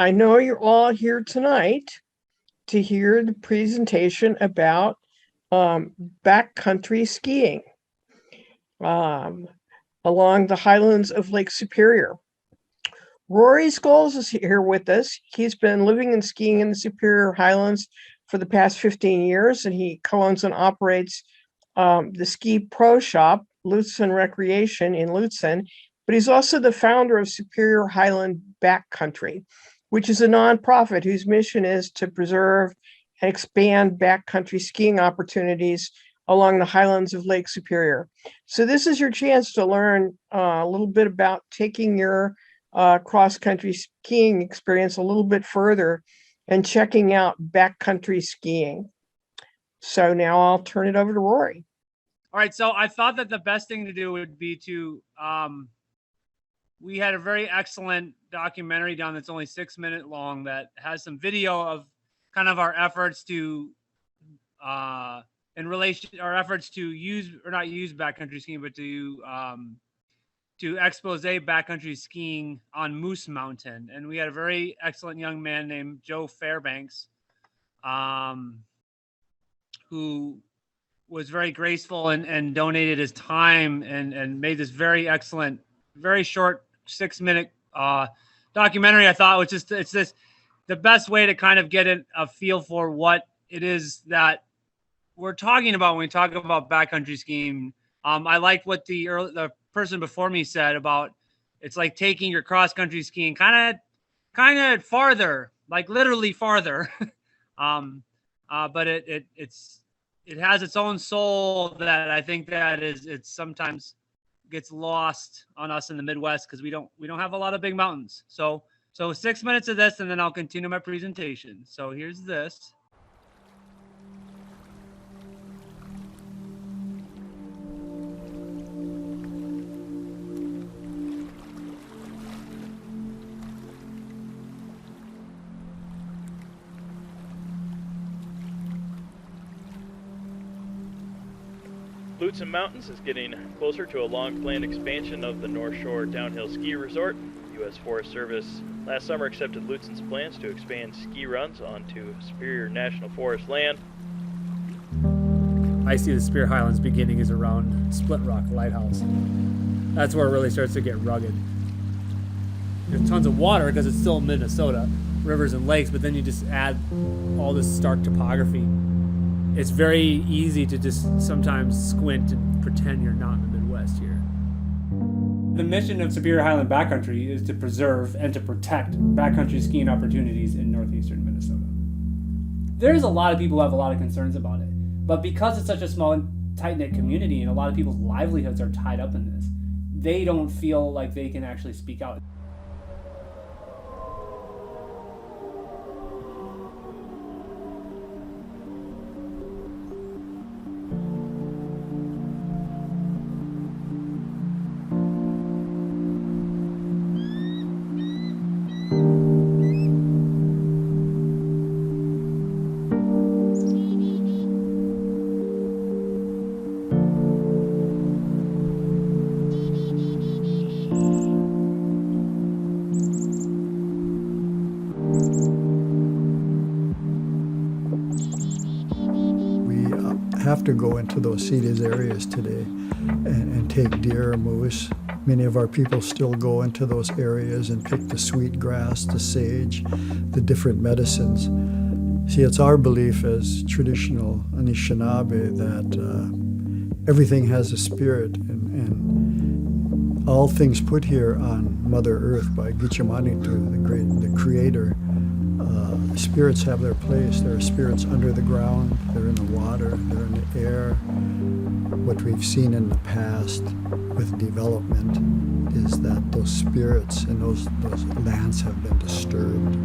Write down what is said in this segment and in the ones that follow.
I know you're all here tonight to hear the presentation about backcountry skiing um, along the highlands of Lake Superior. Rory Scoles is here with us. He's been living and skiing in the Superior Highlands for the past 15 years, and he co-owns and operates the ski pro shop, Lutsen Recreation in Lutsen, but he's also the founder of Superior Highland Backcountry, which is a nonprofit whose mission is to preserve and expand backcountry skiing opportunities along the highlands of Lake Superior. So this is your chance to learn a little bit about taking your cross-country skiing experience a little bit further and checking out backcountry skiing. So now I'll turn it over to Rory. All right, so I thought that the best thing to do would be to, we had a very excellent documentary done that's only 6 minutes long that has some video of kind of our efforts to, our efforts to use, or not use backcountry skiing, but to expose backcountry skiing on Moose Mountain. And we had a very excellent young man named Joe Fairbanks, who was very graceful and donated his time and made this very excellent, very short 6 minute documentary. I thought was just, it's this, the best way to kind of get a feel for what it is that we're talking about when we talk about backcountry skiing. I like what the person before me said about, it's like taking your cross country skiing kind of farther, like literally farther. But it has its own soul that I think that it sometimes gets lost on us in the Midwest because we don't have a lot of big mountains. So 6 minutes of this, and then I'll continue my presentation. So here's this. Lutsen Mountains is getting closer to a long-planned expansion of the North Shore Downhill Ski Resort. U.S. Forest Service last summer accepted Lutsen's plans to expand ski runs onto Superior National Forest land. I see the Superior Highlands beginning is around Split Rock Lighthouse. That's where it really starts to get rugged. There's tons of water because it's still Minnesota, rivers and lakes, but then you just add all this stark topography. It's very easy to just sometimes squint and pretend you're not in the Midwest here. The mission of Superior Highland Backcountry is to preserve and to protect backcountry skiing opportunities in northeastern Minnesota. There's a lot of people who have a lot of concerns about it, but because it's such a small and tight-knit community and a lot of people's livelihoods are tied up in this, they don't feel like they can actually speak out. Have to go into those seeded areas today and take deer, moose. Many of our people still go into those areas and pick the sweet grass, the sage, the different medicines. See, it's our belief as traditional Anishinaabe that everything has a spirit, and all things put here on Mother Earth by Gichamanitu, the Creator. Spirits have their place. There are spirits under the ground, they're in the water, they're in the air. What we've seen in the past with development is that those spirits and those lands have been disturbed.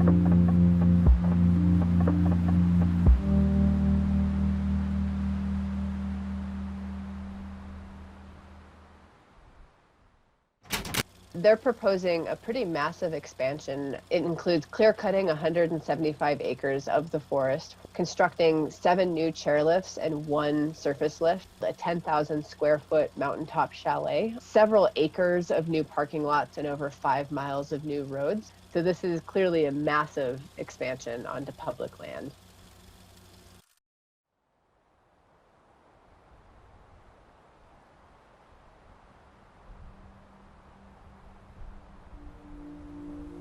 they're proposing a pretty massive expansion. It includes clear cutting 175 acres of the forest, constructing 7 new chairlifts and 1 surface lift, a 10,000 square foot mountaintop chalet, several acres of new parking lots, and over 5 miles of new roads. So this is clearly a massive expansion onto public land.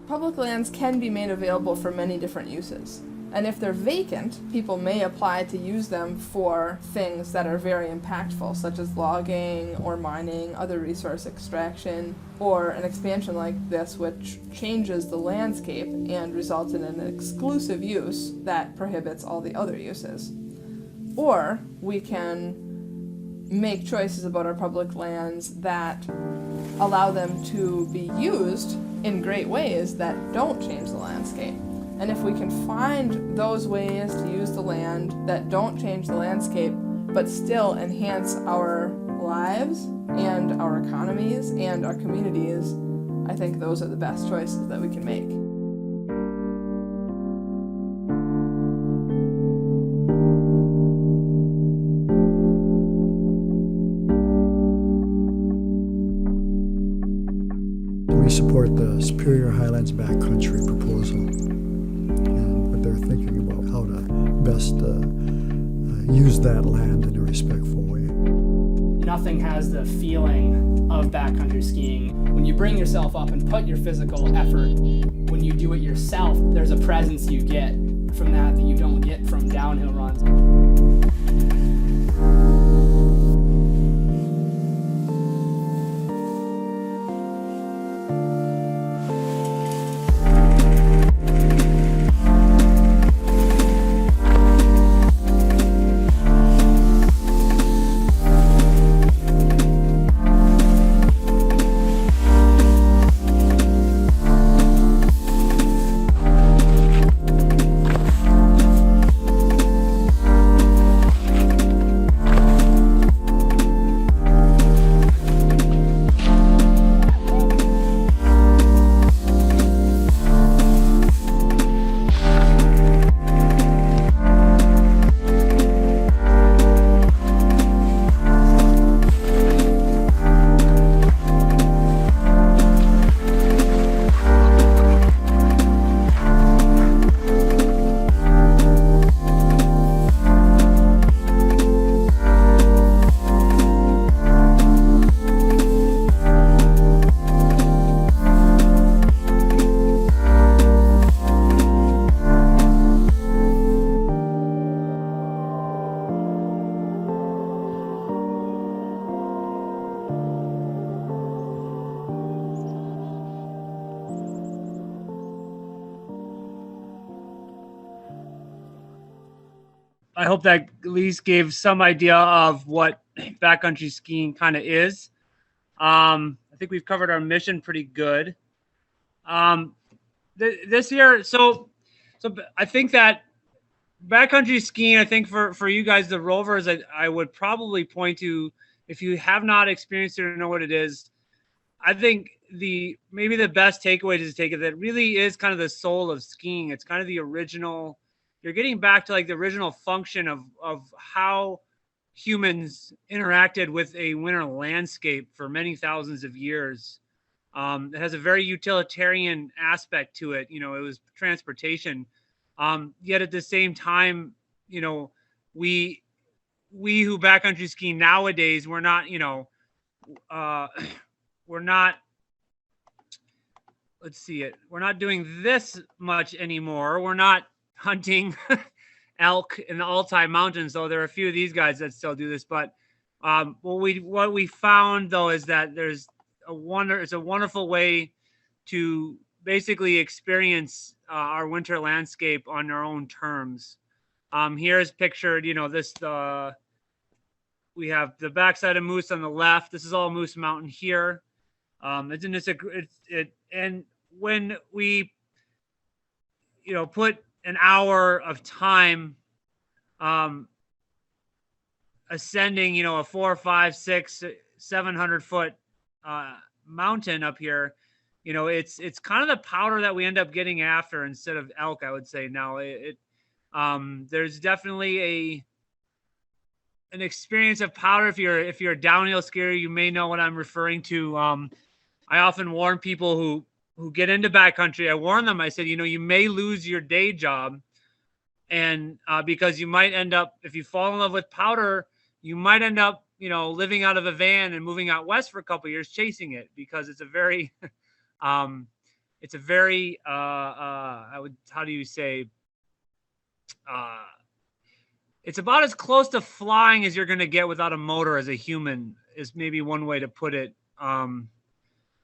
Public lands can be made available for many different uses. And if they're vacant, people may apply to use them for things that are very impactful, such as logging or mining, other resource extraction, or an expansion like this which changes the landscape and results in an exclusive use that prohibits all the other uses. Or we can make choices about our public lands that allow them to be used in great ways that don't change the landscape. And if we can find those ways to use the land that don't change the landscape, but still enhance our lives and our economies and our communities, I think those are the best choices that we can make. We support the Superior Highlands Backcountry proposal, and what they're thinking about how to best use that land in a respectful way. Nothing has the feeling of backcountry skiing. When you bring yourself up and put your physical effort, when you do it yourself, there's a presence you get from that you don't get from downhill runs. I hope that at least gave some idea of what backcountry skiing kind of is. I think we've covered our mission pretty good. This year, so I think that backcountry skiing, I think for you guys, the rovers, I would probably point to, if you have not experienced it or know what it is, I think maybe the best takeaway to take is that it really is kind of the soul of skiing. It's kind of the original. You're getting back to like the original function of how humans interacted with a winter landscape for many thousands of years. It has a very utilitarian aspect to it. You know, it was transportation. Yet at the same time, you know, we who backcountry ski nowadays, we're not, you know, we're not, let's see it. We're not doing this much anymore. We're not hunting elk in the Altai Mountains, though there are a few of these guys that still do this. But what we found though is that it's a wonderful way to basically experience our winter landscape on our own terms. Here's pictured, you know, we have the backside of Moose on the left. This is all Moose Mountain here. And when we, you know, put an hour of time ascending, you know, a 400, 500, 600, 700 foot mountain up here, it's kind of the powder that we end up getting after instead of elk, I would say. Now there's definitely an experience of powder. If you're a downhill skier, you may know what I'm referring to. I often warn people who get into backcountry. I warn them. I said, you may lose your day job, and because you might end up, if you fall in love with powder, you might end up, living out of a van and moving out west for a couple of years chasing it, because it's a very, how do you say, it's about as close to flying as you're going to get without a motor as a human, is maybe one way to put it. And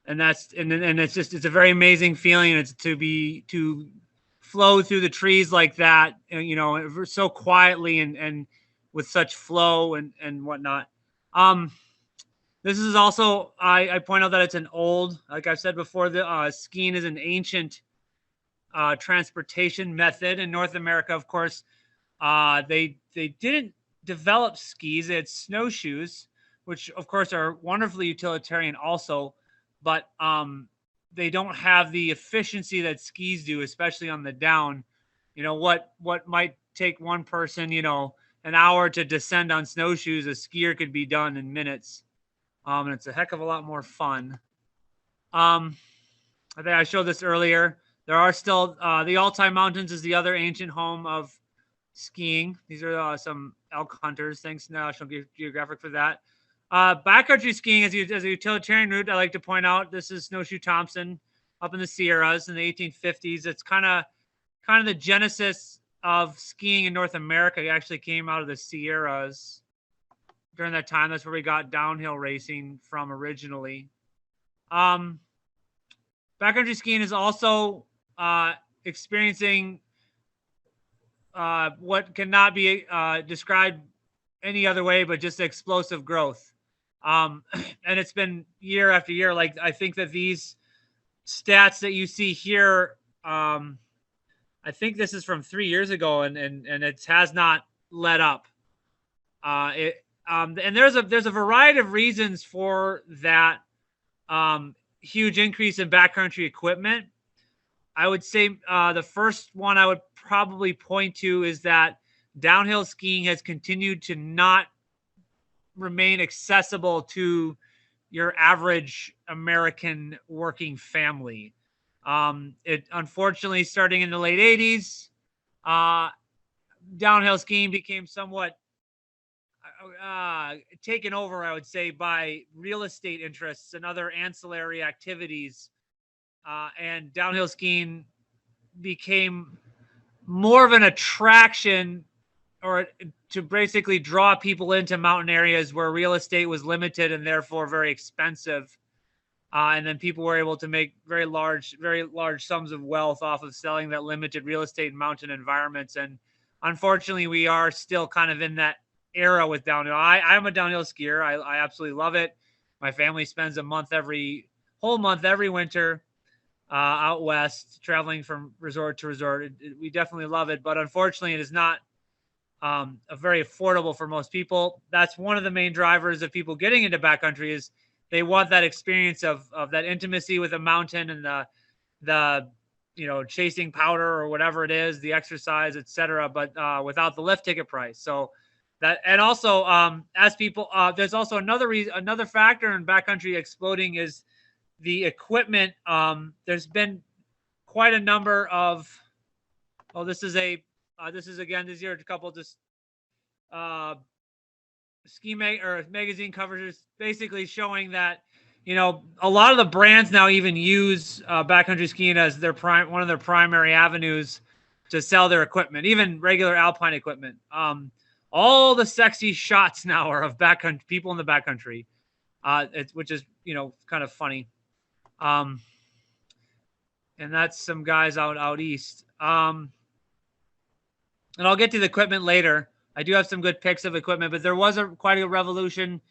it's a very amazing feeling. It's to flow through the trees like that, so quietly and with such flow and whatnot. This is also, I point out that it's like I've said before, the skiing is an ancient transportation method in North America. Of course, they didn't develop skis. They had snowshoes, which of course are wonderfully utilitarian also, but they don't have the efficiency that skis do, especially on the down. What might take one person, an hour to descend on snowshoes, a skier could be done in minutes. And it's a heck of a lot more fun. I think I showed this earlier. There are still the Altai Mountains is the other ancient home of skiing. These are some elk hunters. Thanks, National Geographic, for that. Backcountry skiing as a utilitarian route, I like to point out, this is Snowshoe Thompson up in the Sierras in the 1850s. It's kind of the genesis of skiing in North America. It actually came out of the Sierras during that time. That's where we got downhill racing from originally. Backcountry skiing is also experiencing what cannot be described any other way but just explosive growth. And it's been year after year. Like, I think that these stats that you see here, I think this is from 3 years ago, and it has not let up. And there's a variety of reasons for that huge increase in backcountry equipment. I would say the first one I would probably point to is that downhill skiing has continued to not remain accessible to your average American working family. It unfortunately, starting in the late 80s, downhill skiing became somewhat taken over, I would say, by real estate interests and other ancillary activities. And downhill skiing became more of an attraction, or to basically draw people into mountain areas where real estate was limited and therefore very expensive. And then people were able to make very large sums of wealth off of selling that limited real estate in mountain environments. And unfortunately, we are still kind of in that era with downhill. I'm a downhill skier. I absolutely love it. My family spends a whole month every winter out west, traveling from resort to resort. We definitely love it, but unfortunately, it is not very affordable for most people. That's one of the main drivers of people getting into backcountry, is they want that experience of that intimacy with a mountain and the chasing powder or whatever it is, the exercise, etc., but without the lift ticket price. So that, and also as people, there's also another factor in backcountry exploding is the equipment. There's been quite a number of, these are a couple just ski magazine covers basically showing that a lot of the brands now even use backcountry skiing as one of their primary avenues to sell their equipment, even regular alpine equipment. All the sexy shots now are of backcountry people in the backcountry, which is kind of funny. And that's some guys out east. And I'll get to the equipment later. I do have some good pics of equipment, but there was quite a revolution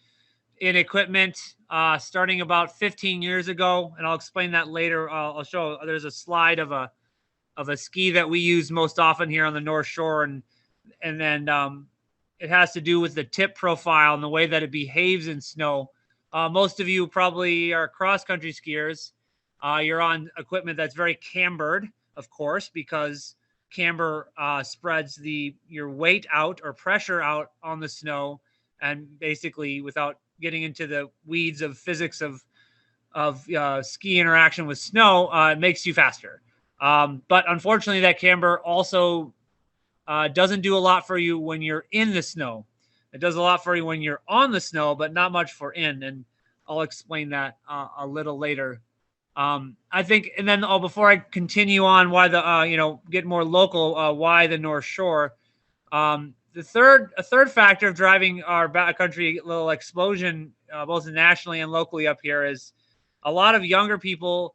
in equipment starting about 15 years ago, and I'll explain that later. I'll show. There's a slide of a ski that we use most often here on the North Shore, and then it has to do with the tip profile and the way that it behaves in snow. Most of you probably are cross-country skiers. You're on equipment that's very cambered, of course, because camber spreads your weight out or pressure out on the snow, and basically, without getting into the weeds of physics of ski interaction with snow, it makes you faster. But unfortunately, that camber also doesn't do a lot for you when you're in the snow. It does a lot for you when you're on the snow, but not much for in. And I'll explain that a little later. I think, and then before I continue on, why the get more local, why the North Shore. A third factor of driving our backcountry little explosion, both nationally and locally up here, is a lot of younger people.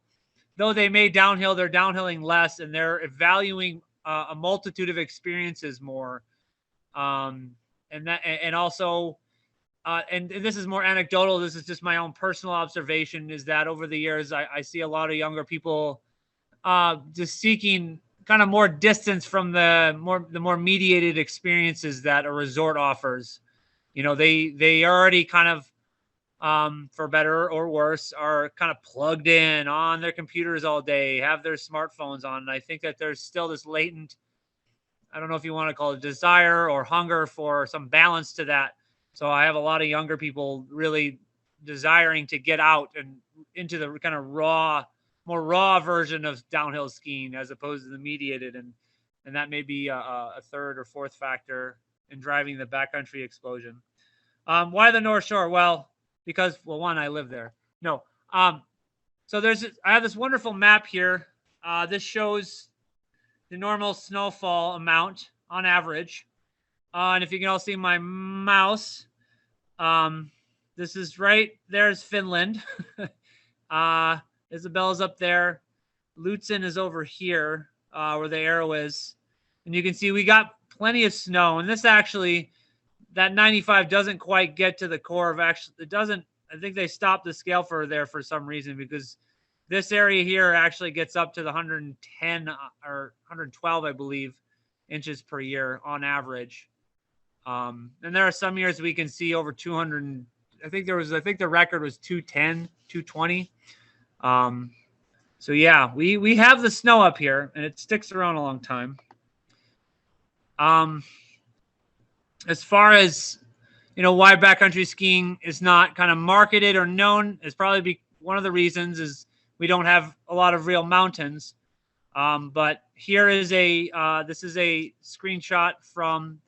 Though they may downhill, they're downhilling less, and they're valuing a multitude of experiences more. And also, and this is more anecdotal. This is just my own personal observation, is that over the years, I see a lot of younger people just seeking kind of more distance from the more mediated experiences that a resort offers. They already kind of, for better or worse, are kind of plugged in on their computers all day, have their smartphones on. And I think that there's still this latent, I don't know if you want to call it desire or hunger for some balance to that. So I have a lot of younger people really desiring to get out and into the kind of more raw version of downhill skiing as opposed to the mediated. And that may be a third or fourth factor in driving the backcountry explosion. Why the North Shore? Well, because, one, I live there. No. So I have this wonderful map here. This shows the normal snowfall amount on average. And if you can all see my mouse, this is there's Finland. Isabella's up there. Lutsen is over here, where the arrow is. And you can see we got plenty of snow. And this actually, that 95 doesn't quite get to the core of it doesn't, I think they stopped the scale for some reason, because this area here actually gets up to the 110 or 112, I believe, inches per year on average. And there are some years we can see over 200. I think the record was 210, 220. So yeah, we have the snow up here, and it sticks around a long time. As far as, why backcountry skiing is not kind of marketed or known, is probably one of the reasons is we don't have a lot of real mountains. But here is this is a screenshot from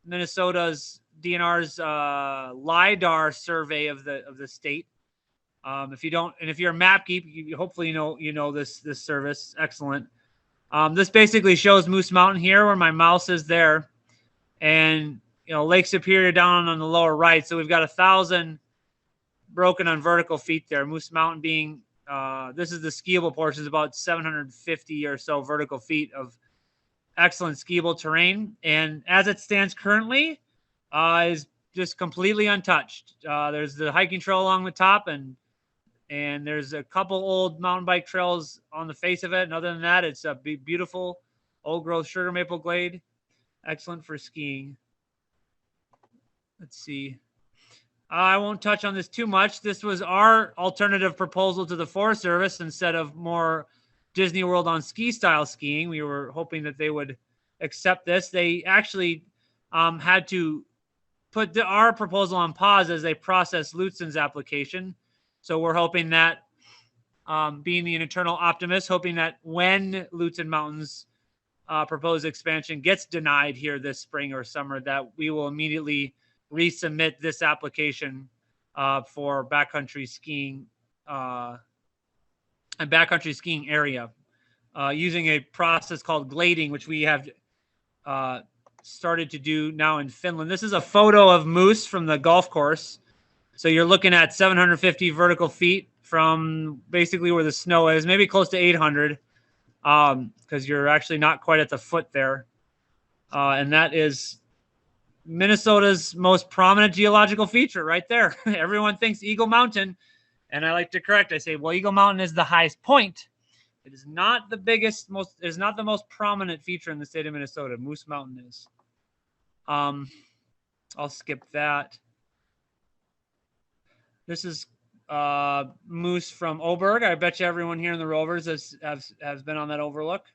Minnesota's DNR's LIDAR survey of the state. If you're a map geek, you hopefully you know this service. Excellent. This basically shows Moose Mountain here, where my mouse is there, and Lake Superior down on the lower right. So we've got 1,000 broken on vertical feet there. Moose Mountain being this is the skiable portion, is about 750 or so vertical feet of excellent skiable terrain, and as it stands currently, is just completely untouched. There's the hiking trail along the top, and there's a couple old mountain bike trails on the face of it. And other than that, it's a beautiful old growth sugar maple glade. Excellent for skiing. Let's see. I won't touch on this too much. This was our alternative proposal to the Forest Service instead of more Disney World on ski style skiing. We were hoping that they would accept this. They actually had to put our proposal on pause as they process Lutsen's application. So we're hoping that, being the eternal optimist, hoping that when Lutsen Mountain's proposed expansion gets denied here this spring or summer, that we will immediately resubmit this application for backcountry skiing and backcountry skiing area using a process called glading, which we have started to do now in Finland. This is a photo of Moose from the golf course. So you're looking at 750 vertical feet from basically where the snow is, maybe close to 800, because you're actually not quite at the foot there. And that is Minnesota's most prominent geological feature right there. Everyone thinks Eagle Mountain, and I like to correct. I say, well, Eagle Mountain is the highest point. It is not the biggest, it is not the most prominent feature in the state of Minnesota. Moose Mountain is. I'll skip that. This is moose from Oberg. I bet you everyone here in the Rovers has been on that overlook.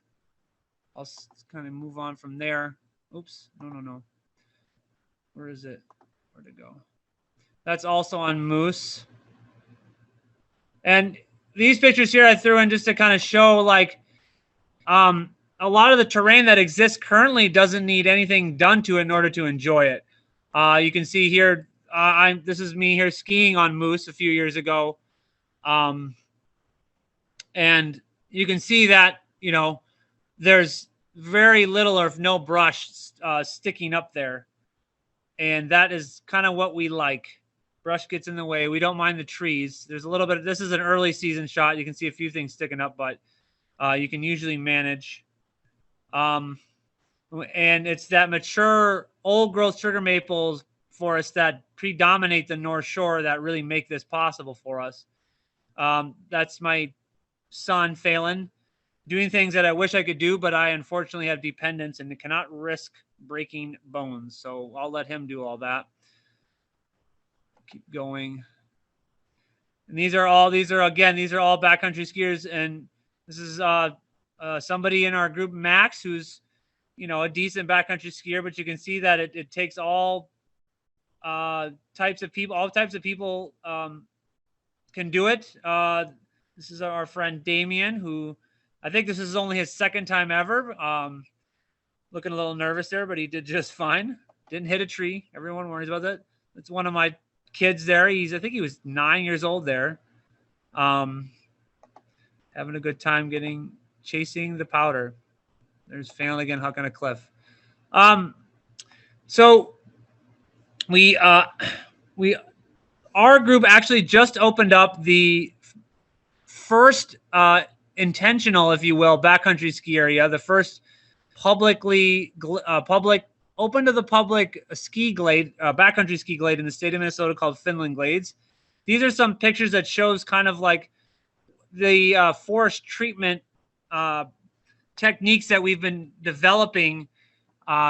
I'll kind of move on from there. Oops, no. Where is it? Where'd it go? That's also on moose. And these pictures here I threw in just to kind of show like a lot of the terrain that exists currently doesn't need anything done to it in order to enjoy it. You can see here, this is me here skiing on moose a few years ago. And you can see that, you know, there's very little or no brush sticking up there. And that is kind of what we like. Brush gets in the way. We don't mind the trees. There's a little bit. This is an early season shot. You can see a few things sticking up, but you can usually manage. And it's that mature old growth sugar maple forest that predominate the North Shore that really make this possible for us. That's my son, Phelan, doing things that I wish I could do, but I unfortunately have dependents and cannot risk breaking bones. So I'll let him do all that. Keep going. And these are all backcountry skiers. And this is somebody in our group, Max, who's, you know, a decent backcountry skier, but you can see that it takes all types of people. All types of people can do it. This is our friend Damien, who I think this is only his second time ever. Looking a little nervous there, but he did just fine. Didn't hit a tree. Everyone worries about that. That's one of my kids there. I think he was 9 years old there. Having a good time chasing the powder. There's Phelan again, hucking a cliff. So our group actually just opened up the first intentional, if you will, backcountry ski area, the first public open to the public ski glade, backcountry ski glade in the state of Minnesota called Finland Glades. These are some pictures that shows kind of like the forest treatment techniques that we've been developing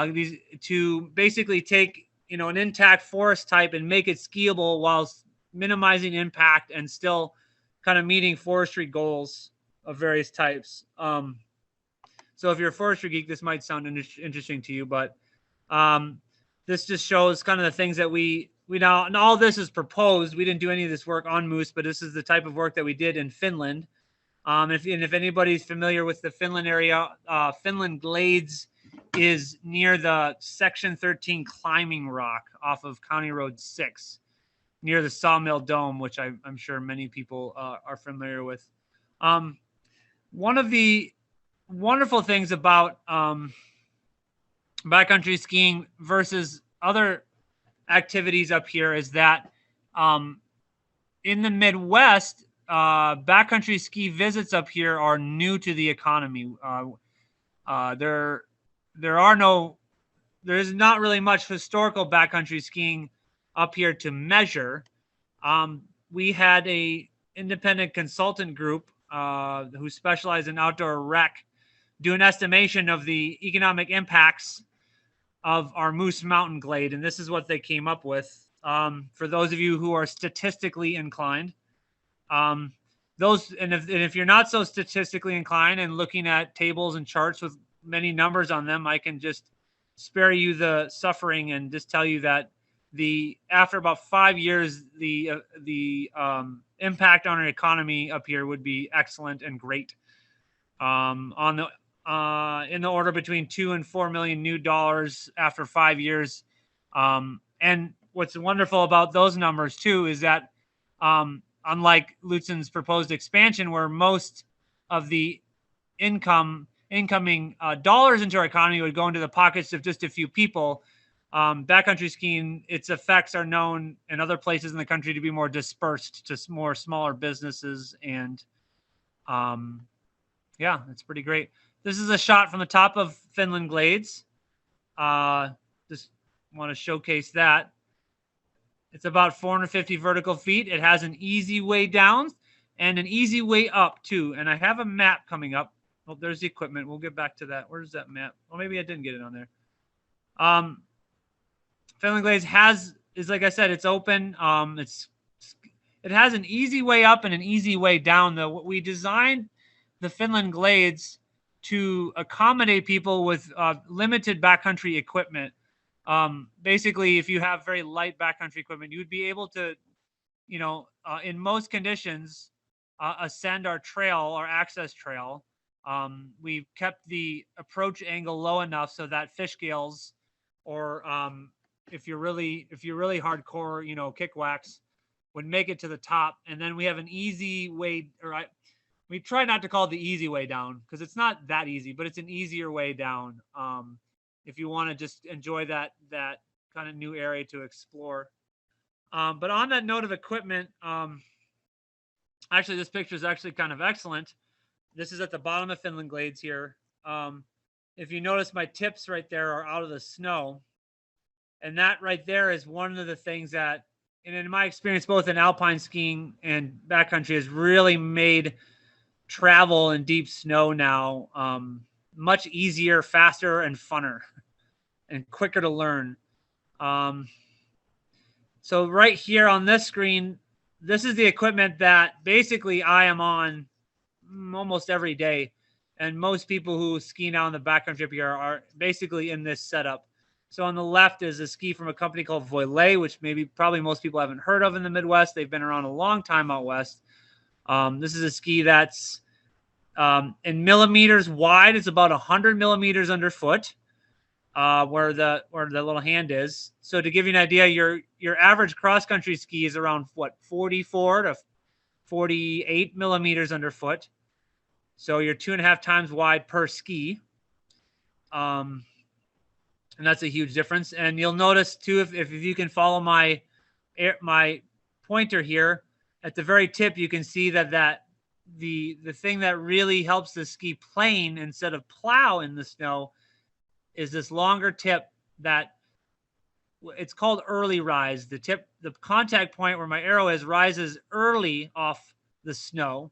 these to basically take, you know, an intact forest type and make it skiable while minimizing impact and still kind of meeting forestry goals of various types. So if you're a forestry geek, this might sound interesting to you, but this just shows kind of the things that we now, and all this is proposed. We didn't do any of this work on moose, but this is the type of work that we did in Finland. If anybody's familiar with the Finland area, Finland Glades is near the Section 13 climbing rock off of County Road 6, near the Sawmill Dome, which I'm sure many people are familiar with. One of the wonderful things about backcountry skiing versus other activities up here is that in the Midwest, backcountry ski visits up here are new to the economy. There is not really much historical backcountry skiing up here to measure. We had a independent consultant group who specialized in outdoor rec do an estimation of the economic impacts of our Moose Mountain Glade, and this is what they came up with. For those of you who are statistically inclined, if you're not so statistically inclined and looking at tables and charts with many numbers on them, I can just spare you the suffering and just tell you that after about 5 years, the impact on our economy up here would be excellent and great. In the order between $2 and $4 million new dollars after 5 years. And what's wonderful about those numbers too is that unlike Lutsen's proposed expansion, where most of the incoming dollars into our economy would go into the pockets of just a few people, backcountry skiing, its effects are known in other places in the country to be more dispersed to more smaller businesses. And yeah, it's pretty great. This is a shot from the top of Finland Glades. Just want to showcase that. It's about 450 vertical feet. It has an easy way down and an easy way up too. And I have a map coming up. Oh, there's the equipment. We'll get back to that. Where's that map? Well, maybe I didn't get it on there. Finland Glades is, like I said, it's open. it has an easy way up and an easy way down. Though we designed the Finland Glades to accommodate people with limited backcountry equipment. Basically, if you have very light backcountry equipment, you would be able to, in most conditions, ascend our trail, our access trail. We've kept the approach angle low enough so that fish scales, or if you're really hardcore, kick wax, would make it to the top. And then we have an easy way, we try not to call it the easy way down because it's not that easy, but it's an easier way down. If you want to just enjoy that kind of new area to explore. But on that note of equipment, actually, this picture is actually kind of excellent. This is at the bottom of Finland Glades here. If you notice, my tips right there are out of the snow. And that right there is one of the things that, and in my experience, both in alpine skiing and backcountry, has really made travel in deep snow now much easier, faster, and funner, and quicker to learn. So right here on this screen, this is the equipment that basically I am on almost every day. And most people who ski now in the backcountry up here are basically in this setup. So on the left is a ski from a company called Voilet, which probably most people haven't heard of in the Midwest. They've been around a long time out west. This is a ski that's in millimeters wide. It's about 100 millimeters underfoot, where the little hand is. So to give you an idea, your average cross country ski is around 44 to 48 millimeters underfoot. So you're 2.5 times wide per ski. And that's a huge difference. And you'll notice too, if you can follow my pointer here, at the very tip, you can see that the thing that really helps the ski plane instead of plow in the snow is this longer tip that it's called early rise. The contact point where my arrow is rises early off the snow,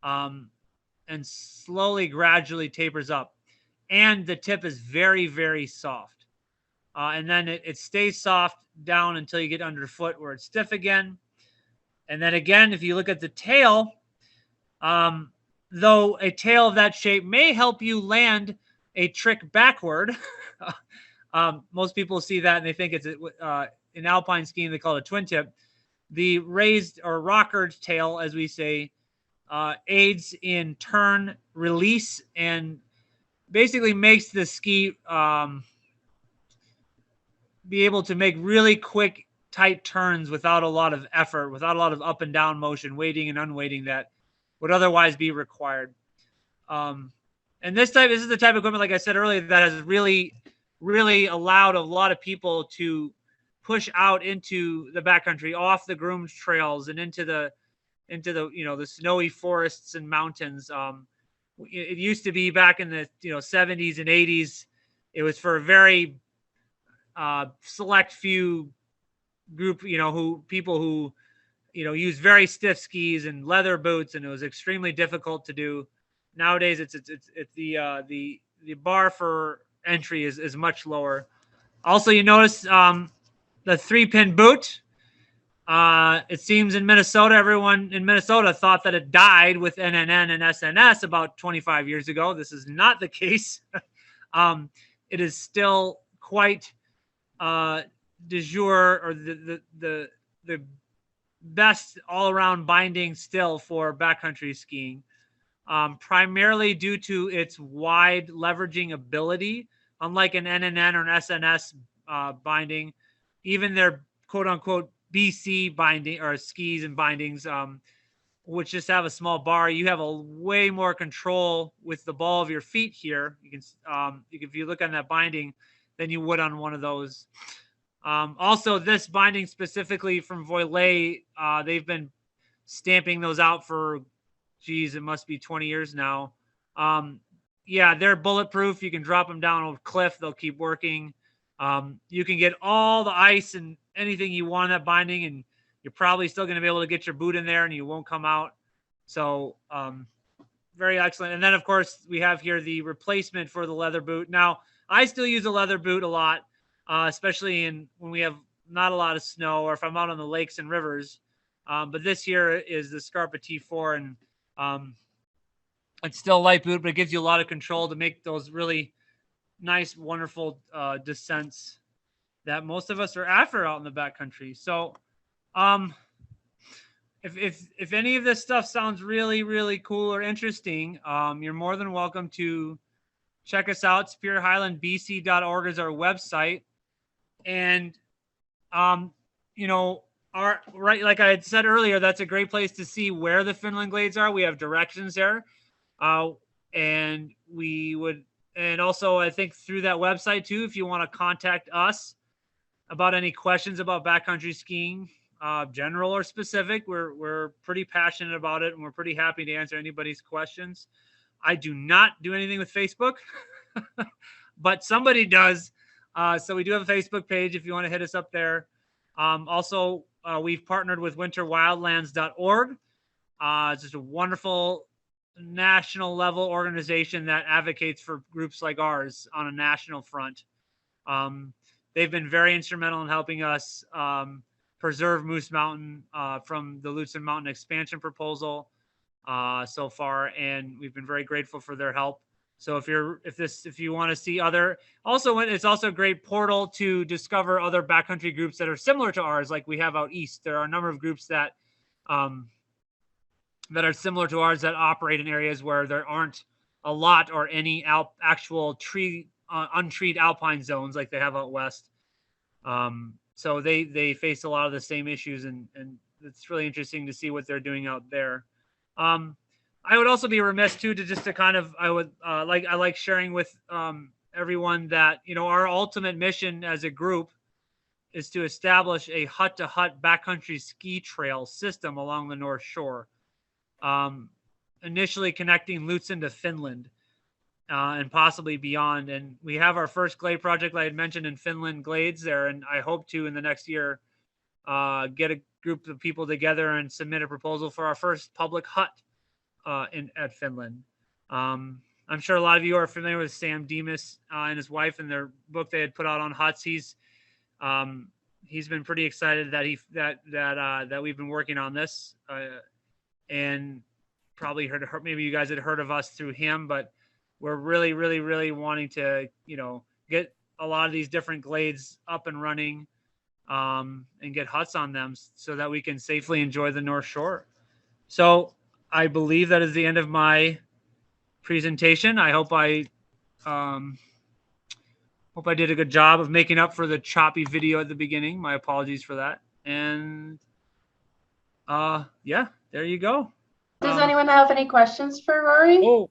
and slowly, gradually tapers up. And the tip is very, very soft. And then it stays soft down until you get underfoot where it's stiff again. And then again, if you look at the tail, though a tail of that shape may help you land a trick backward, most people see that and they think it's in alpine skiing, they call it a twin tip. The raised or rockered tail, as we say, aids in turn, release, and basically makes the ski be able to make really quick, tight turns without a lot of effort, without a lot of up and down motion, weighting and unweighting that would otherwise be required. And this is the type of equipment, like I said earlier, that has really, really allowed a lot of people to push out into the backcountry, off the groomed trails, and into the the snowy forests and mountains. It used to be back in the 70s and 80s. It was for a very select few group, people who use very stiff skis and leather boots, and it was extremely difficult to do. Nowadays, it's the bar for entry is much lower. Also, you notice the 3-pin boot. It seems in Minnesota, everyone in Minnesota thought that it died with NNN and SNS about 25 years ago. This is not the case. It is still quite de jour, or the best all-around binding still for backcountry skiing, primarily due to its wide leveraging ability. Unlike an NNN or an SNS binding, even their quote-unquote BC binding or skis and bindings, which just have a small bar, you have a way more control with the ball of your feet here. You can, if you look on that binding, than you would on one of those. Also, this binding specifically from Voilet, they've been stamping those out for, it must be 20 years now. Yeah, they're bulletproof. You can drop them down a cliff. They'll keep working. You can get all the ice and anything you want in that binding, and you're probably still going to be able to get your boot in there and you won't come out. So very excellent. And then, of course, we have here the replacement for the leather boot. Now, I still use a leather boot a lot, especially when we have not a lot of snow, or if I'm out on the lakes and rivers. But this here is the Scarpa T4, and it's still light boot, but it gives you a lot of control to make those really nice, wonderful descents that most of us are after out in the backcountry. So, if any of this stuff sounds really, really cool or interesting, you're more than welcome to check us out. SuperiorHighlandBC.org is our website. And, you know, like I had said earlier, that's a great place to see where the Finland glades are. We have directions there. And also I think through that website too, if you want to contact us about any questions about backcountry skiing, general or specific, we're pretty passionate about it, and we're pretty happy to answer anybody's questions. I do not do anything with Facebook, but somebody does. So we do have a Facebook page if you want to hit us up there. Also, we've partnered with winterwildlands.org. It's just a wonderful national level organization that advocates for groups like ours on a national front. They've been very instrumental in helping us preserve Moose Mountain from the Lutsen Mountain expansion proposal so far, and we've been very grateful for their help. So if you want to see it's also a great portal to discover other backcountry groups that are similar to ours, like we have out east. There are a number of groups that are similar to ours that operate in areas where there aren't a lot or any actual untreed alpine zones like they have out west. So they face a lot of the same issues, and it's really interesting to see what they're doing out there. I would also be remiss too I like sharing with everyone that, you know, our ultimate mission as a group is to establish a hut-to-hut backcountry ski trail system along the North Shore, initially connecting Lutsen to Finland and possibly beyond. And we have our first glade project, like I had mentioned, in Finland glades there, and I hope to in the next year get a group of people together and submit a proposal for our first public hut at Finland. I'm sure a lot of you are familiar with Sam Demas and his wife and their book they had put out on huts. He's been pretty excited that we've been working on this, and probably maybe you guys had heard of us through him, but we're really, really, really wanting to, you know, get a lot of these different glades up and running, and get huts on them so that we can safely enjoy the North Shore. So I believe that is the end of my presentation. I hope I did a good job of making up for the choppy video at the beginning. My apologies for that. And yeah, there you go. Does anyone have any questions for Rory? Oh,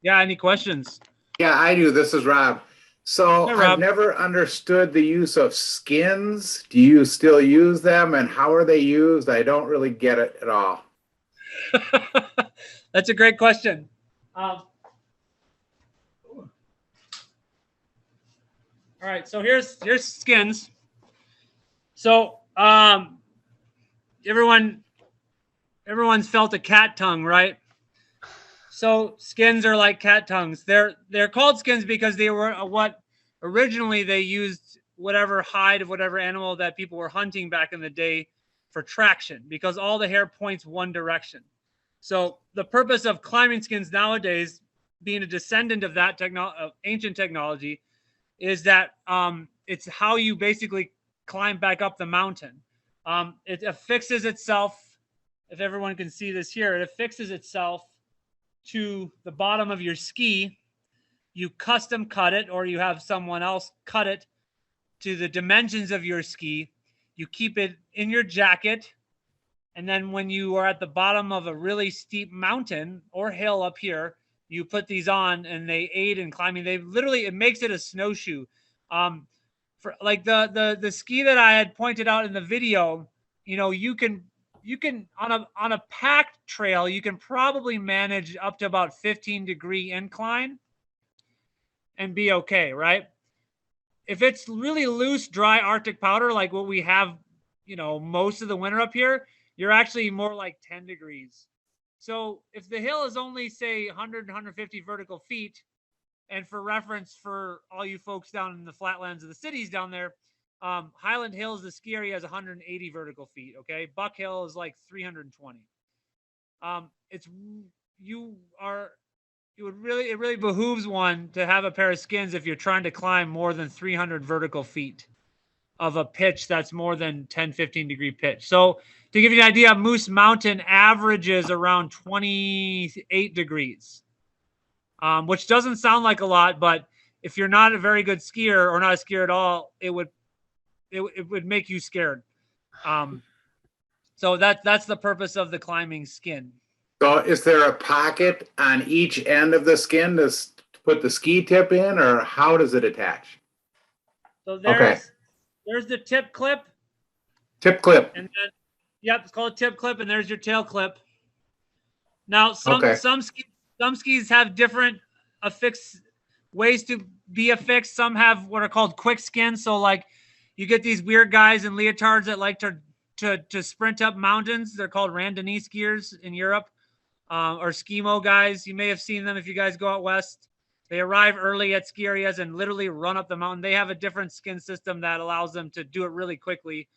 yeah, any questions? Yeah, I do. This is Rob. So Hi, Rob. I've never understood the use of skins. Do you still use them, and how are they used? I don't really get it at all. That's a great question. All right, so here's skins. So everyone's felt a cat tongue, right? So skins are like cat tongues. They're called skins because they were what originally they used whatever hide of whatever animal that people were hunting back in the day for traction, because all the hair points one direction. So the purpose of climbing skins nowadays, being a descendant of that ancient technology, is that it's how you basically climb back up the mountain. It affixes itself, if everyone can see this here, it affixes itself to the bottom of your ski. You custom cut it, or you have someone else cut it to the dimensions of your ski. You keep it in your jacket, and then when you are at the bottom of a really steep mountain or hill up here, you put these on, and they aid in climbing. It makes it a snowshoe. For like the ski that I had pointed out in the video, you know, you can on a packed trail, you can probably manage up to about 15-degree incline and be okay, right? If it's really loose, dry Arctic powder, like what we have, you know, most of the winter up here, you're actually more like 10 degrees. So if the hill is only, say, 100, 150 vertical feet, and for reference for all you folks down in the flatlands of the cities down there, Highland Hills, the ski area is 180 vertical feet. Okay. Buck Hill is like 320. It really behooves one to have a pair of skins if you're trying to climb more than 300 vertical feet of a pitch that's more than 10, 15 degree pitch. So to give you an idea, Moose Mountain averages around 28 degrees, which doesn't sound like a lot, but if you're not a very good skier or not a skier at all, it would make you scared. So that's the purpose of the climbing skin. So is there a pocket on each end of the skin to put the ski tip in, or how does it attach? So there's the tip clip. Tip clip. And then, yep, it's called a tip clip, and there's your tail clip. Now, some skis have different ways to be affixed. Some have what are called quick skins. So, like, you get these weird guys in leotards that like to sprint up mountains. They're called randonnée skiers in Europe, or skimo guys. You may have seen them if you guys go out west. They arrive early at ski areas and literally run up the mountain. They have a different skin system that allows them to do it really quickly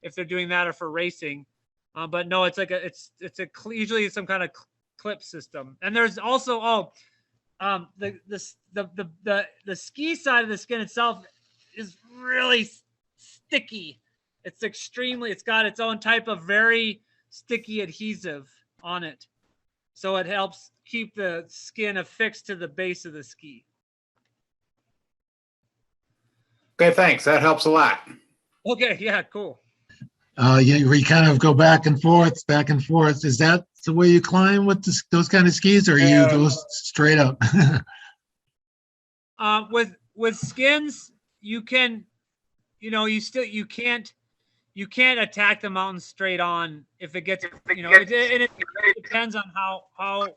if they're doing that or for racing. But no, it's usually some kind of clip system. And there's also the ski side of the skin itself is really sticky. It's got its own type of very sticky adhesive on it. So it helps keep the skin affixed to the base of the ski. Okay, thanks. That helps a lot. Okay, yeah, cool. We kind of go back and forth, back and forth. Is that the way you climb with those kind of skis, or you go straight up? With skins, you can, you can't attack the mountain straight on if it gets, it depends on how hard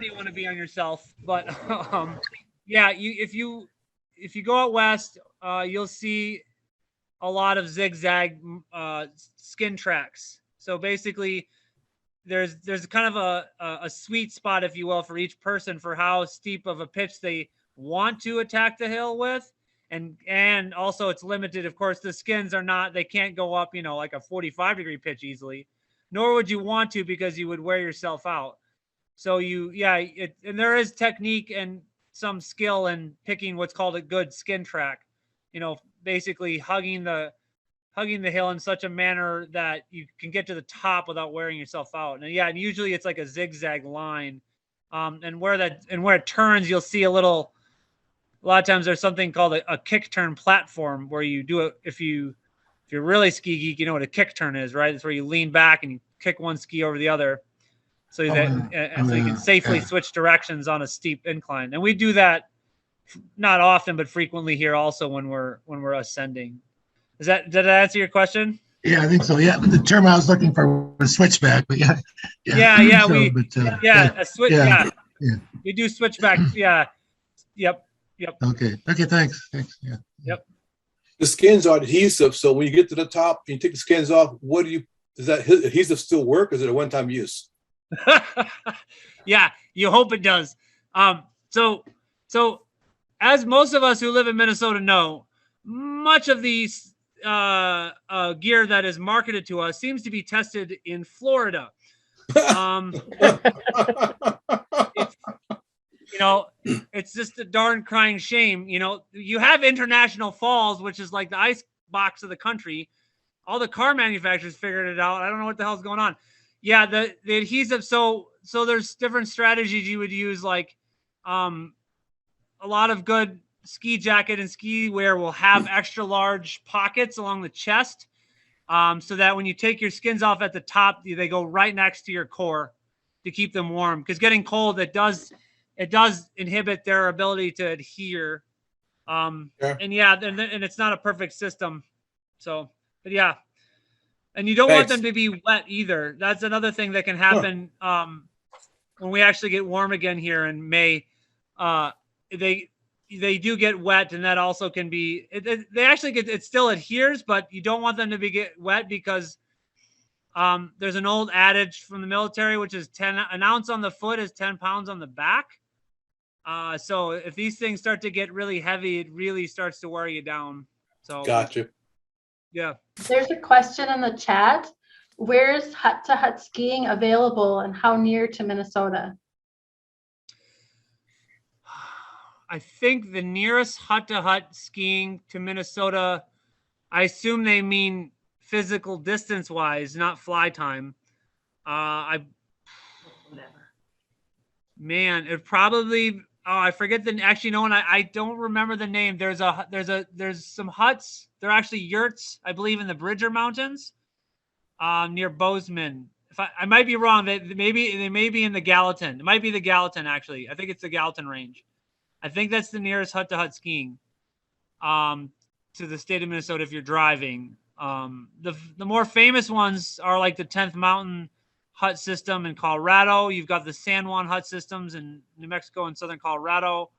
you want to be on yourself. But if you go out west, you'll see a lot of zigzag skin tracks. So basically, there's kind of a sweet spot, if you will, for each person for how steep of a pitch they want to attack the hill with. And also it's limited. Of course, the skins they can't go up, like a 45 degree pitch easily, nor would you want to, because you would wear yourself out. So and there is technique and some skill in picking what's called a good skin track, basically hugging the hill in such a manner that you can get to the top without wearing yourself out. And usually it's like a zigzag line. And where it turns, you'll see a lot of times there's something called a kick turn platform, where you do it. If you're really ski geek, you know what a kick turn is, right? It's where you lean back and you kick one ski over the other, so you can safely switch directions on a steep incline. And we do that not often, but frequently here also when we're ascending. Did that answer your question? Yeah, I think so. Yeah, the term I was looking for was switchback, but a switch. Yeah, we do switchback. Yeah, yep. Okay, thanks. Yeah. Yep. The skins are adhesive, so when you get to the top and you take the skins off, does that adhesive still work, or is it a one-time use? Yeah, you hope it does. So as most of us who live in Minnesota know, much of these gear that is marketed to us seems to be tested in Florida. It's just a darn crying shame. You have International Falls, which is like the ice box of the country. All the car manufacturers figured it out. I don't know what the hell's going on. Yeah, the adhesive. So there's different strategies you would use, like a lot of good ski jacket and ski wear will have extra large pockets along the chest, so that when you take your skins off at the top, they go right next to your core to keep them warm. Because getting cold, it does inhibit their ability to adhere. And it's not a perfect system. So, but yeah. And you don't want them to be wet either. That's another thing that can happen when we actually get warm again here in May. They do get wet, and that also can be. They actually it still adheres, but you don't want them to get wet, because there's an old adage from the military, which is an ounce on the foot is 10 pounds on the back. So if these things start to get really heavy, it really starts to wear you down. So Gotcha. Yeah. There's a question in the chat. Where's hut-to-hut skiing available and how near to Minnesota? I think the nearest hut-to-hut skiing to Minnesota, I assume they mean physical distance-wise, not fly time. Man, it probably. Oh, I forget the. Actually, no, and I don't remember the name. There's some huts. They're actually yurts, I believe, in the Bridger Mountains, near Bozeman. If I might be wrong, they may be in the Gallatin. It might be the Gallatin, actually. I think it's the Gallatin Range. I think that's the nearest hut-to-hut skiing, to the state of Minnesota if you're driving. The more famous ones are like the 10th Mountain hut system in Colorado. You've got the San Juan hut systems in New Mexico and southern Colorado.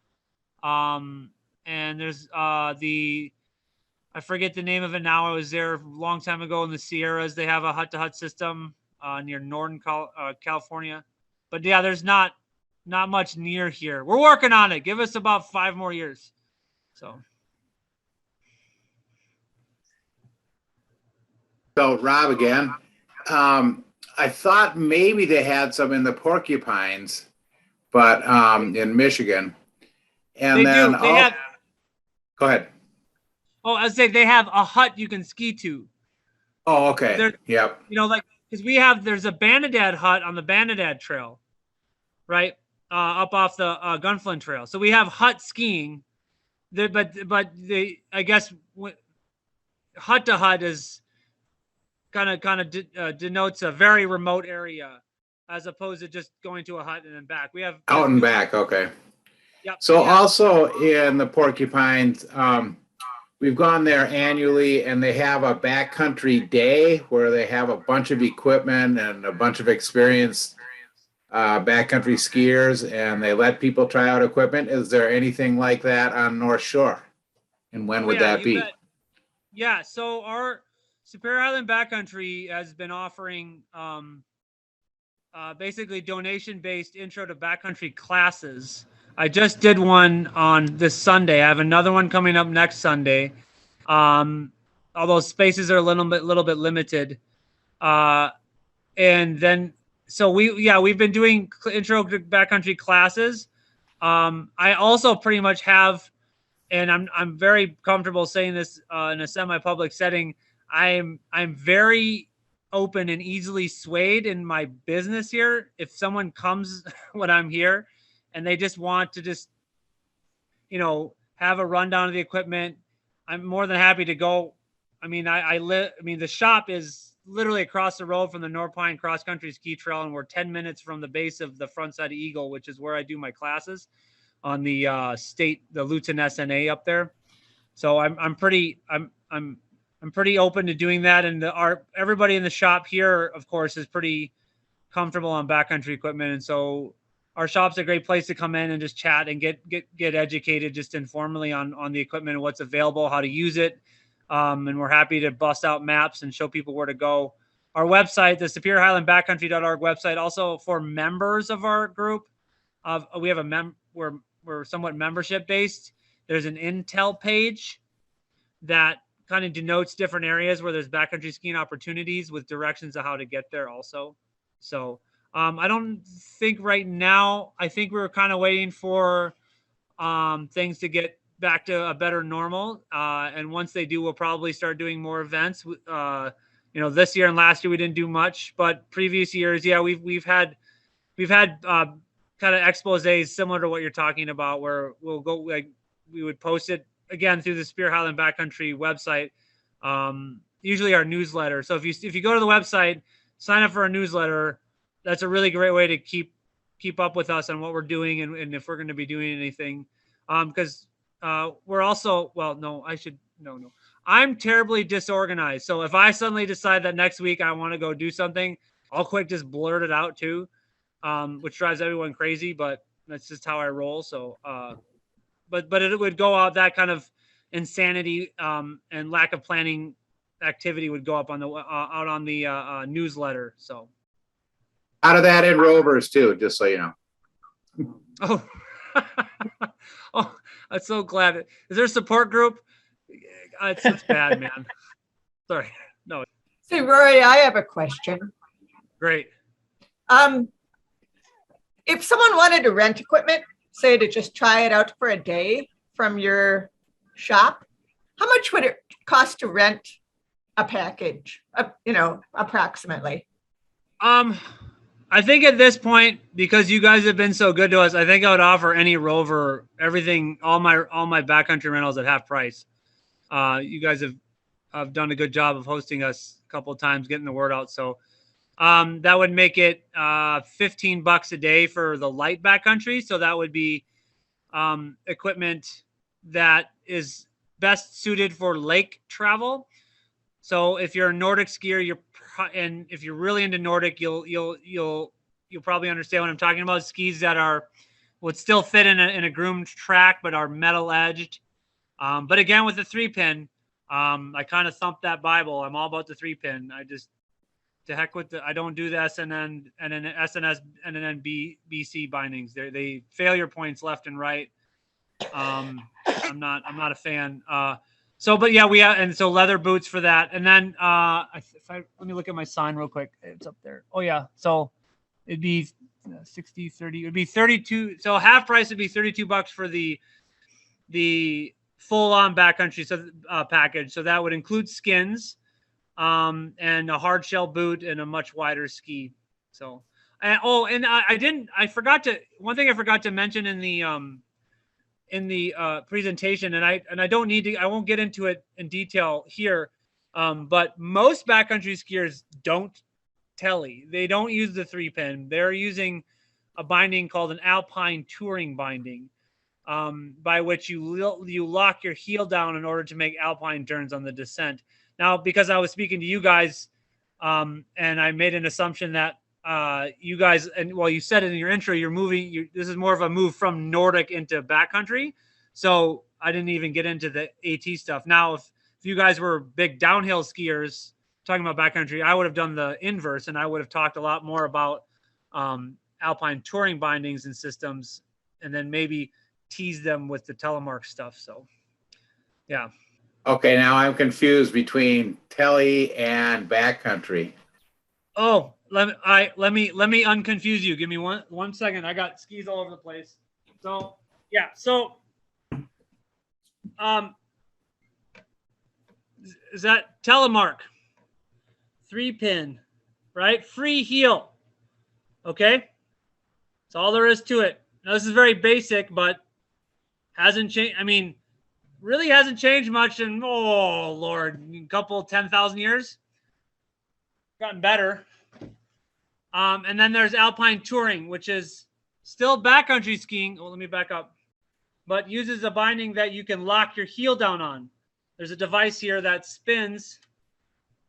And there's I forget the name of it now. I was there a long time ago in the Sierras. They have a hut-to-hut system near Northern California. But yeah, there's not much near here. We're working on it. Give us about 5 more years. So Rob again. I thought maybe they had some in the Porcupines, but in Michigan. And they then do. They have. Go ahead. Oh, I was saying they have a hut you can ski to. Oh, okay. Yep. You know, like because there's a Banadad hut on the Banadad Trail, right, up off the Gunflint Trail. So we have hut skiing, there, but I guess hut to hut is kind of denotes a very remote area, as opposed to just going to a hut and then back. We have out and back. Okay. Yep. So also in the Porcupines, we've gone there annually, and they have a backcountry day where they have a bunch of equipment and a bunch of experienced backcountry skiers, and they let people try out equipment. Is there anything like that on North Shore? And when would that be? Bet. Yeah, so our Superior Highland Backcountry has been offering basically donation-based intro to backcountry classes. I just did one on this Sunday. I have another one coming up next Sunday. Although spaces are a little bit limited. And then, so we've been doing intro to backcountry classes. I also pretty much have, and I'm very comfortable saying this in a semi-public setting. I'm very open and easily swayed in my business here. If someone comes when I'm here and they just want to have a rundown of the equipment, I'm more than happy to go. I mean, the shop is literally across the road from the North Pine Cross Country Ski Trail, and we're 10 minutes from the base of the Frontside Eagle, which is where I do my classes on the the Lutsen SNA up there. So I'm pretty open to doing that, and everybody in the shop here, of course, is pretty comfortable on backcountry equipment, and so our shop's a great place to come in and just chat and get educated just informally on the equipment and what's available, how to use it. And we're happy to bust out maps and show people where to go. Our website, the superiorhighlandbackcountry.org website, also for members of our group, we have we're somewhat membership based. There's an Intel page that kind of denotes different areas where there's backcountry skiing opportunities with directions of how to get there also. So I don't think right now, I think we're kind of waiting for things to get back to a better normal. And once they do, we'll probably start doing more events. This year and last year we didn't do much, but previous years, yeah, we've had kind of exposés similar to what you're talking about, where we'll go, like, we would post it again through the Superior Highland Backcountry website, usually our newsletter. So if you go to the website, sign up for our newsletter, that's a really great way to keep up with us on what we're doing and if we're going to be doing anything. Because we're also, I'm terribly disorganized. So if I suddenly decide that next week I want to go do something, I'll quick just blurt it out too, which drives everyone crazy, but that's just how I roll. So, but it would go out, that kind of insanity and lack of planning activity would go up on out on the newsletter. So out of that in Rovers too, just so you know. Oh, oh, I'm so glad. Is there a support group? It's bad, man. Sorry. No, Say, Rory, I have a question. great. If someone wanted to rent equipment, say to just try it out for a day from your shop, how much would it cost to rent a package, approximately? I think at this point, because you guys have been so good to us, I think I would offer any rover everything, all my backcountry rentals at half price. You guys have done a good job of hosting us a couple of times, getting the word out. So that would make it $15 a day for the light backcountry. So that would be equipment that is best suited for lake travel. So if you're a Nordic skier, and if you're really into Nordic, you'll probably understand what I'm talking about. Skis that would still fit in a groomed track, but are metal edged. But again, with the 3-pin, I kind of thumped that Bible. I'm all about the 3-pin. To heck with I don't do the SNN and an SNS and an NBC bindings. They failure points left and right. I'm not a fan. But yeah, and so leather boots for that. And then let me look at my sign real quick. It's up there. Oh yeah. So it'd be 60, 30, it'd be 32. So half price would be $32 for the full on backcountry package. So that would include skins, and a hard shell boot and a much wider ski. So, one thing I forgot to mention in the presentation, and I don't need to, I won't get into it in detail here. But most backcountry skiers don't telly. They don't use the 3-pin. They're using a binding called an alpine touring binding, by which you lock your heel down in order to make alpine turns on the descent. Now, because I was speaking to you guys, and I made an assumption that you guys, and well, you said it in your intro, you're moving. This is more of a move from Nordic into backcountry. So I didn't even get into the AT stuff. Now, if you guys were big downhill skiers talking about backcountry, I would have done the inverse, and I would have talked a lot more about alpine touring bindings and systems, and then maybe tease them with the telemark stuff. So, yeah. Okay, now I'm confused between telly and backcountry. Oh, let me unconfuse you. Give me one second. I got skis all over the place. So yeah. So is that telemark 3-pin, right? Free heel. Okay. That's all there is to it. Now this is very basic, but hasn't changed. I mean, really hasn't changed much in, oh Lord, a couple 10,000 years. Gotten better. And then there's alpine touring, which is still backcountry skiing. Oh, let me back up. But uses a binding that you can lock your heel down on. There's a device here that spins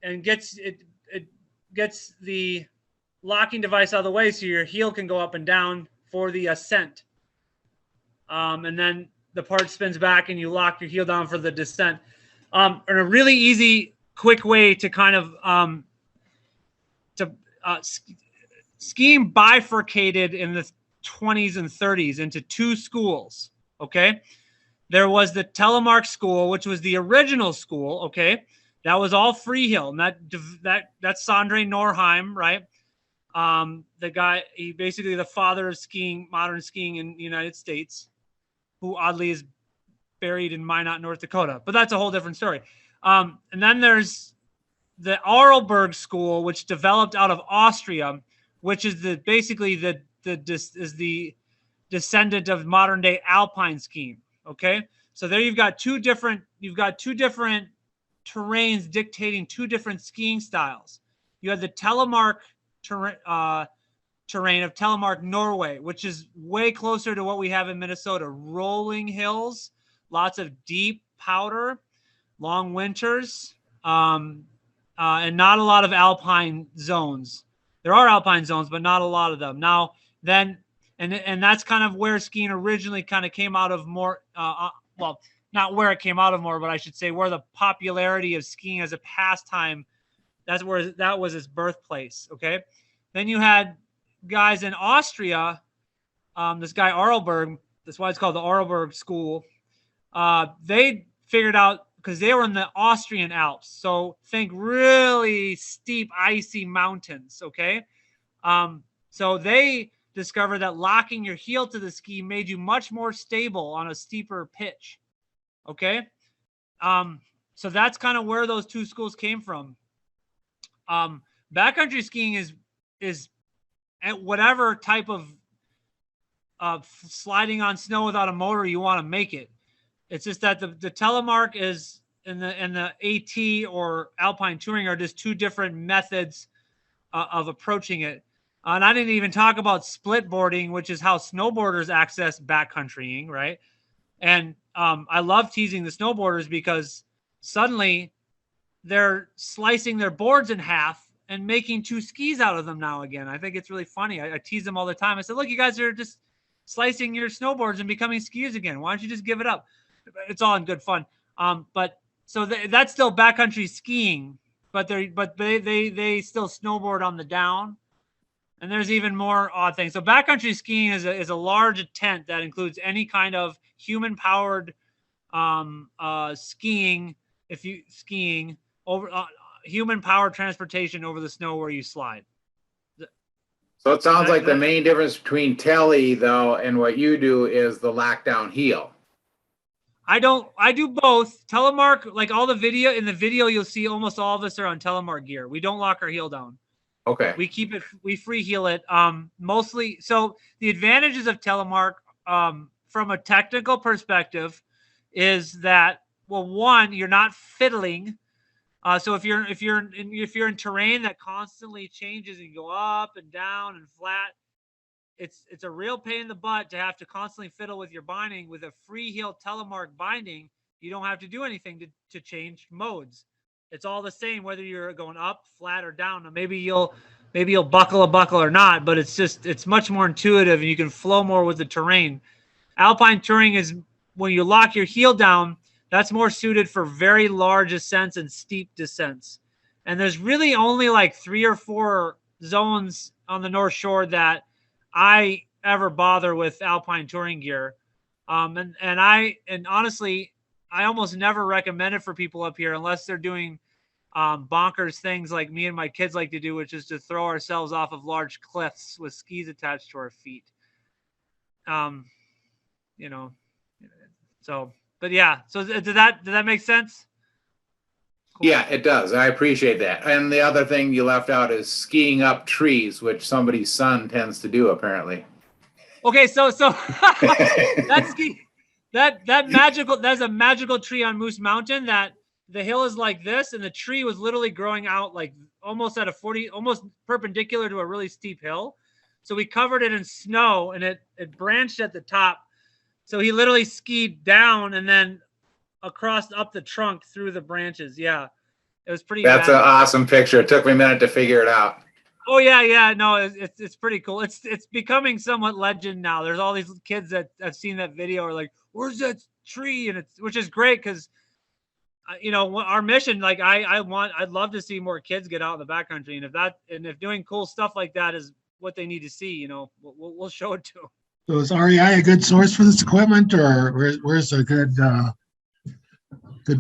and gets the locking device out of the way so your heel can go up and down for the ascent. And then the part spins back and you lock your heel down for the descent. And a really easy, quick way to kind of skiing bifurcated in the 20s and 30s into two schools. Okay. There was the telemark school, which was the original school. Okay. That was all free heel. And that's Sondre Norheim, right? The guy, he basically the father of skiing, modern skiing in the United States, who oddly is buried in Minot, North Dakota, but that's a whole different story. And then there's the Arlberg school, which developed out of Austria, which is basically the descendant of modern day alpine skiing. Okay. So there you've got two different terrains dictating two different skiing styles. You have the telemark terrain of Telemark Norway, which is way closer to what we have in Minnesota. Rolling hills, lots of deep powder, long winters, and not a lot of alpine zones. There are alpine zones, but not a lot of them. Now, then, and that's kind of where skiing originally kind of came out of more, well, not where it came out of more, but I should say where the popularity of skiing as a pastime, that's where that was its birthplace. Okay. Then you had guys in Austria, this guy Arlberg, that's why it's called the Arlberg School. They figured out because they were in the Austrian Alps. So think really steep, icy mountains. Okay. So they discovered that locking your heel to the ski made you much more stable on a steeper pitch. Okay. So that's kind of where those two schools came from. Backcountry skiing is at whatever type of sliding on snow without a motor you want to make it. It's just that the telemark is and the AT or alpine touring are just two different methods of approaching it. And I didn't even talk about split boarding, which is how snowboarders access backcountrying, right? And I love teasing the snowboarders because suddenly they're slicing their boards in half and making two skis out of them now again. I think it's really funny. I tease them all the time. I said, look, you guys are just slicing your snowboards and becoming skis again. Why don't you just give it up? It's all in good fun. But so that's still backcountry skiing, but they still snowboard on the down. And there's even more odd things. So backcountry skiing is a large tent that includes any kind of human powered skiing. If you skiing over human powered transportation over the snow where you slide. So it sounds like the main difference between tele though and what you do is the lockdown heel. I do both. Telemark, like all the video in the video, you'll see almost all of us are on telemark gear. We don't lock our heel down. Okay. We keep it, we free heel it. Mostly. So the advantages of telemark, from a technical perspective is that, well, one, you're not fiddling. So if you're in terrain that constantly changes and you go up and down and flat, it's a real pain in the butt to have to constantly fiddle with your binding. With a free heel telemark binding, you don't have to do anything to change modes. It's all the same whether you're going up, flat, or down. Now maybe you'll buckle a buckle or not, but it's much more intuitive and you can flow more with the terrain. Alpine touring is when you lock your heel down. That's more suited for very large ascents and steep descents. And there's really only like 3 or 4 zones on the North Shore that I ever bother with alpine touring gear. And honestly, I almost never recommend it for people up here unless they're doing bonkers things like me and my kids like to do, which is to throw ourselves off of large cliffs with skis attached to our feet. But yeah, so did that make sense? Cool. Yeah, it does. I appreciate that. And the other thing you left out is skiing up trees, which somebody's son tends to do apparently. Okay, so that's a magical tree on Moose Mountain that the hill is like this, and the tree was literally growing out like almost at almost perpendicular to a really steep hill. So we covered it in snow and it branched at the top. So he literally skied down and then across up the trunk through the branches. Yeah, it was pretty. That's an awesome picture. It took me a minute to figure it out. Oh yeah, no, it's pretty cool. It's becoming somewhat legend now. There's all these kids that have seen that video are like, "Where's that tree?" And which is great because, our mission. Like I'd love to see more kids get out in the backcountry, and if doing cool stuff like that is what they need to see, we'll show it to them. So is REI a good source for this equipment, or where's a good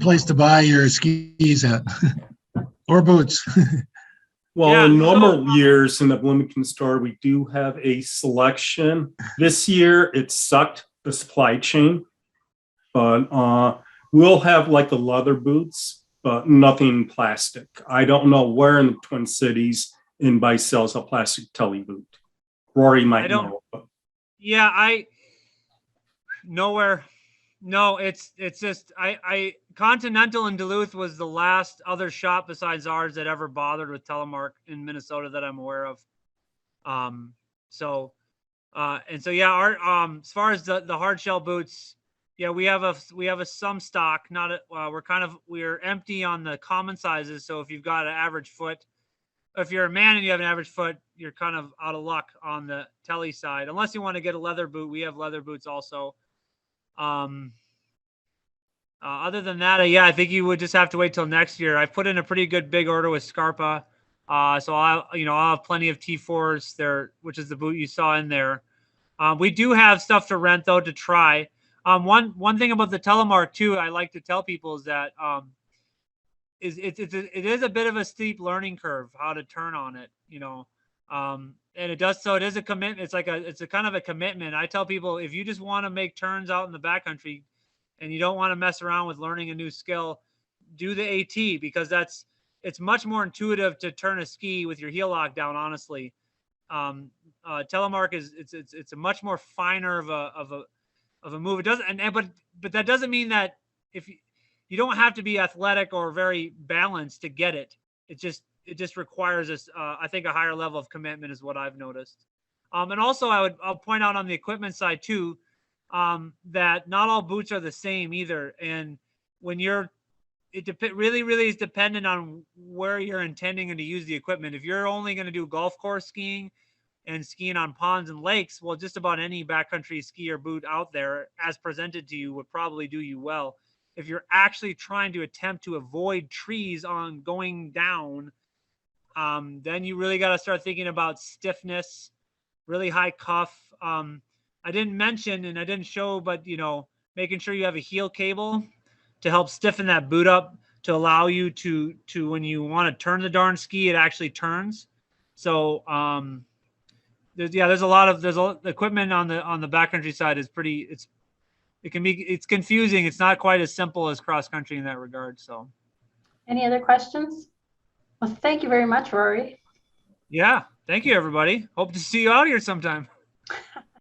place to buy your skis at or boots? Well, Yeah, in normal years in the Bloomington store, we do have a selection. This year, it sucked the supply chain, but we'll have like the leather boots, but nothing plastic. I don't know where in the Twin Cities anybody sells a plastic telly boot. Rory might know. But. Yeah, nowhere. No, it's just I Continental in Duluth was the last other shop besides ours that ever bothered with telemark in Minnesota that I'm aware of. Our as far as the hard shell boots, yeah, we have a some stock. Not we're empty on the common sizes. So if you've got an average foot, if you're a man and you have an average foot, you're kind of out of luck on the telly side. Unless you want to get a leather boot, we have leather boots also. Other than that, I think you would just have to wait till next year. I put in a pretty good big order with Scarpa, so I'll have plenty of T4s there, which is the boot you saw in there. We do have stuff to rent though to try. One thing about the telemark too, I like to tell people is that it is a bit of a steep learning curve how to turn on it, you know. And it is a commitment. It's a kind of a commitment. I tell people, if you just want to make turns out in the backcountry and you don't want to mess around with learning a new skill, do the AT, because it's much more intuitive to turn a ski with your heel lock down, honestly. Telemark it's a much more finer of a move. It doesn't, but that doesn't mean that if you don't have to be athletic or very balanced to get it. It just requires us, I think, a higher level of commitment is what I've noticed. And also I'll point out on the equipment side too, that not all boots are the same either. And when really is dependent on where you're intending to use the equipment. If you're only going to do golf course skiing and skiing on ponds and lakes, well, just about any backcountry ski or boot out there as presented to you would probably do you well. If you're actually trying to attempt to avoid trees on going down, then you really got to start thinking about stiffness, really high cuff. I didn't mention and I didn't show, but making sure you have a heel cable to help stiffen that boot up to allow you to when you want to turn the darn ski, it actually turns. So there's a lot of equipment on the backcountry side is pretty. It's confusing. It's not quite as simple as cross country in that regard. So, any other questions? Well, thank you very much, Rory. Yeah, thank you, everybody. Hope to see you out here sometime.